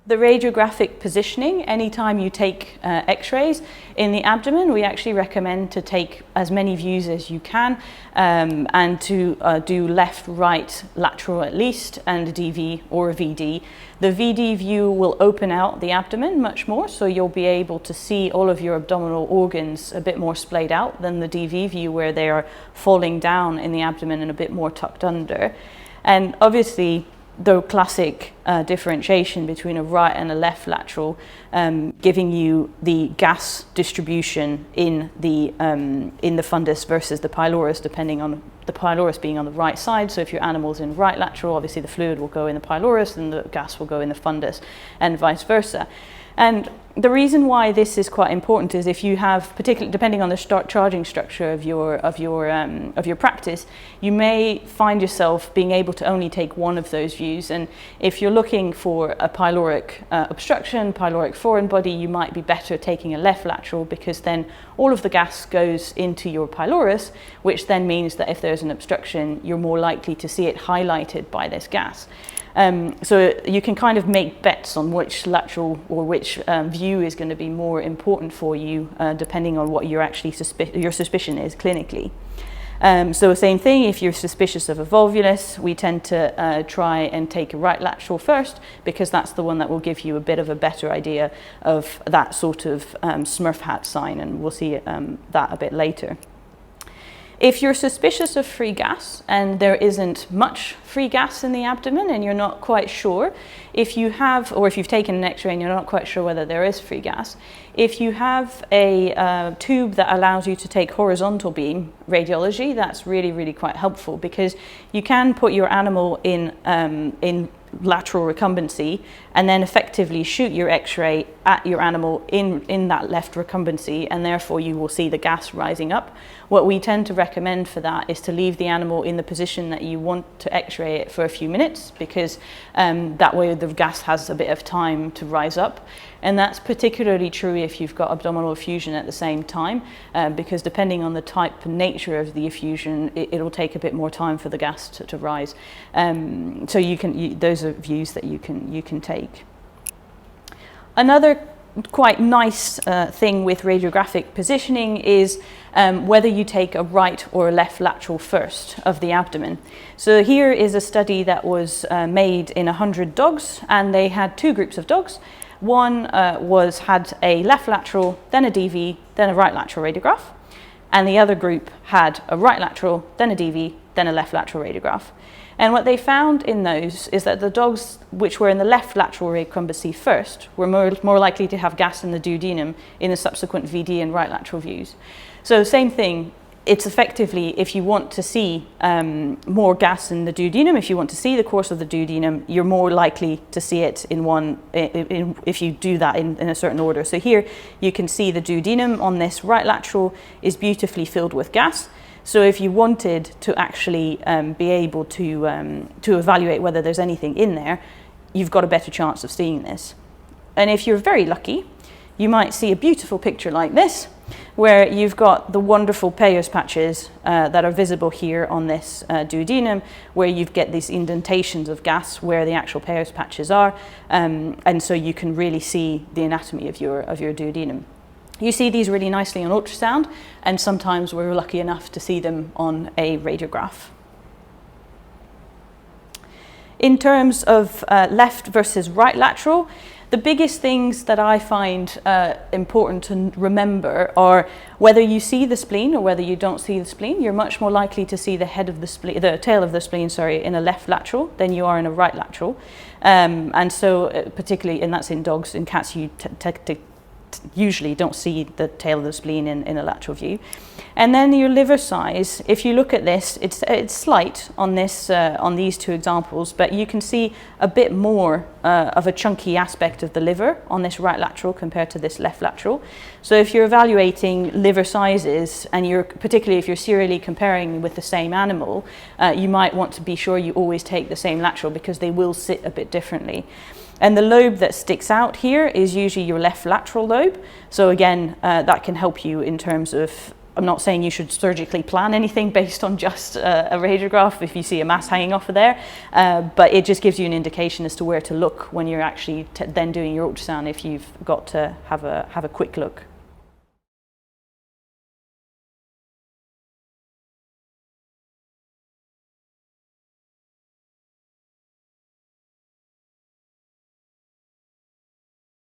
The radiographic positioning, anytime you take x-rays in the abdomen, we actually recommend to take as many views as you can and to do left, right, lateral at least, and a DV or a VD. The VD view will open out the abdomen much more, so you'll be able to see all of your abdominal organs a bit more splayed out than the DV view, where they are falling down in the abdomen and a bit more tucked under. And obviously, the classic differentiation between a right and a left lateral, giving you the gas distribution in the fundus versus the pylorus, depending on the pylorus being on the right side. So if your animal's in right lateral, obviously the fluid will go in the pylorus and the gas will go in the fundus, and vice versa. And the reason why this is quite important is if you have, particularly depending on the charging structure of your practice, you may find yourself being able to only take one of those views. And if you're looking for a pyloric obstruction, pyloric foreign body, you might be better taking a left lateral, because then all of the gas goes into your pylorus, which then means that if there's an obstruction, you're more likely to see it highlighted by this gas. So you can kind of make bets on which lateral or which view is going to be more important for you, depending on what you're actually your suspicion is clinically. So same thing, if you're suspicious of a volvulus, we tend to try and take a right lateral first, because that's the one that will give you a bit of a better idea of that sort of Smurf hat sign, and we'll see that a bit later. If you're suspicious of free gas and there isn't much free gas in the abdomen and you're not quite sure, if you have, or if you've taken an x-ray and you're not quite sure whether there is free gas, if you have a tube that allows you to take horizontal beam radiology, that's really, really quite helpful, because you can put your animal in lateral recumbency and then effectively shoot your x-ray at your animal in that left recumbency, and therefore you will see the gas rising up. What we tend to recommend for that is to leave the animal in the position that you want to x-ray it for a few minutes, because that way the gas has a bit of time to rise up. And that's particularly true if you've got abdominal effusion at the same time, because depending on the type and nature of the effusion, it'll take a bit more time for the gas to rise. So those are views that you can take. Another quite nice thing with radiographic positioning is whether you take a right or a left lateral first of the abdomen. So here is a study that was made in 100 dogs, and they had two groups of dogs. One had a left lateral, then a DV, then a right lateral radiograph, and the other group had a right lateral, then a DV, then a left lateral radiograph. And what they found in those is that the dogs which were in the left lateral recumbency first were more likely to have gas in the duodenum in the subsequent VD and right lateral views. So same thing, it's effectively, if you want to see more gas in the duodenum, if you want to see the course of the duodenum, you're more likely to see it if you do that in a certain order. So here you can see the duodenum on this right lateral is beautifully filled with gas. So if you wanted to actually be able to evaluate whether there's anything in there, you've got a better chance of seeing this. And if you're very lucky, you might see a beautiful picture like this, where you've got the wonderful Peyer's patches that are visible here on this duodenum, where you get these indentations of gas where the actual Peyer's patches are, and so you can really see the anatomy of your duodenum. You see these really nicely on ultrasound, and sometimes we're lucky enough to see them on a radiograph. In terms of left versus right lateral, the biggest things that I find important to remember are whether you see the spleen or whether you don't see the spleen. You're much more likely to see the tail of the spleen, in a left lateral than you are in a right lateral. And so particularly, and that's in dogs. In cats, you usually don't see the tail of the spleen in a lateral view. And then your liver size, if you look at this, it's slight on these two examples, but you can see a bit more of a chunky aspect of the liver on this right lateral compared to this left lateral. So if you're evaluating liver sizes, and particularly if you're serially comparing with the same animal, you might want to be sure you always take the same lateral, because they will sit a bit differently. And the lobe that sticks out here is usually your left lateral lobe. So again, that can help you in terms of I'm not saying you should surgically plan anything based on just a radiograph if you see a mass hanging off of there, but it just gives you an indication as to where to look when you're actually then doing your ultrasound if you've got to have a quick look.